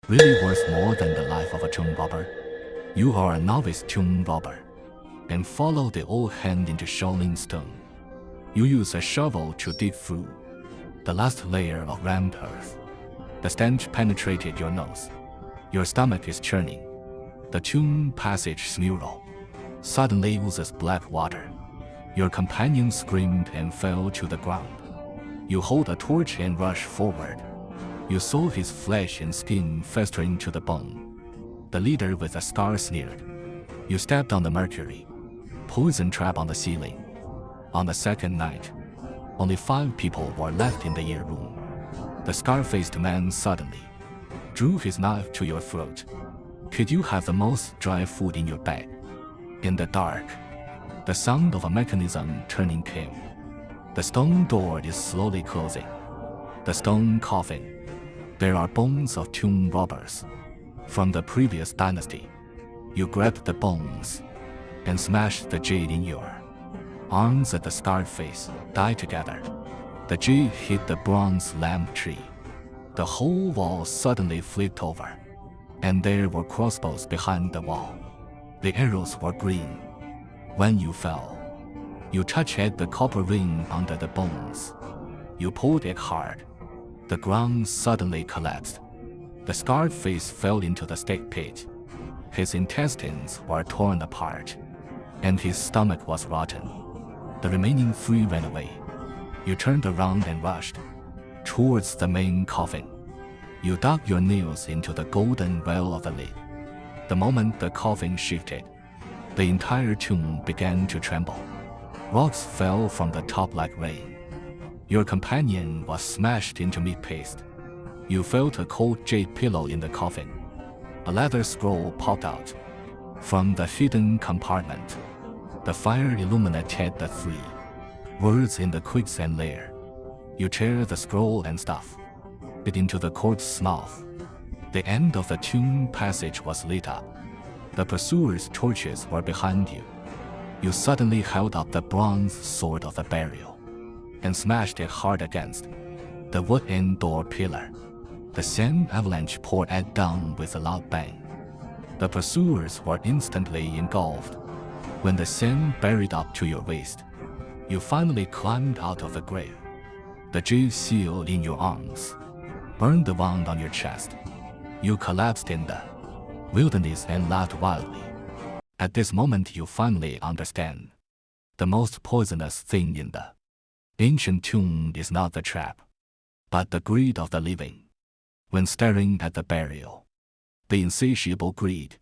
really worth more than the life of a tomb robber. You are a novice tomb robber, and follow the old hand into Shaolin stone. You use a shovel to dig through the last layer of rammed earth. The stench penetrated your nose. Your stomach is churning. The tomb passage mural suddenly oozes black water. Your companion screamed and fell to the ground. You hold a torch and rush forward. You saw his flesh and skin festering to the bone. The leader with a scar sneered. You stepped on the mercury poison trap on the ceiling. On the second night, only 5 people were left in the ear room. The scar-faced man suddenly drew his knife to your throat. Could you have the most dry food in your bag? In the dark, the sound of a mechanism turning came. The stone door is slowly closing. The stone coffin. There are bones of tomb robbers from the previous dynasty. You grabbed the bones and smashed the jade in your arms. At the scarred face died together. The jade hit the bronze lamp tree. The whole wall suddenly flipped over, and there were crossbows behind the wall. The arrows were green. When you fell, you touched the copper ring under the bones. You pulled it hard. The ground suddenly collapsed. The scarred face fell into the stake pit. His intestines were torn apart, and his stomach was rotten. The remaining 3 ran away. You turned around and rushed towards the main coffin. You dug your nails into the golden well of the lid. The moment the coffin shifted, the entire tomb began to tremble. Rocks fell from the top like rain. Your companion was smashed into meat paste. You felt a cold jade pillow in the coffin. A leather scroll popped out from the hidden compartment. The fire illuminated the 3 words in the quicksand layer. You tear the scroll and stuff it into the corpse's mouth. The end of the tomb passage was lit up. The pursuers' torches were behind you. You suddenly held up the bronze sword of the burial and smashed it hard against the wooden door pillar. The sand avalanche poured it down with a loud bang. The pursuers were instantly engulfed. When the sand buried up to your waist, you finally climbed out of the grave. The jade seal in your arms burned the wound on your chest. You collapsed in the wilderness and laughed wildly. At this moment you finally understand. The most poisonous thing in the ancient tomb is not the trap, but the greed of the living. When staring at the burial, the insatiable greed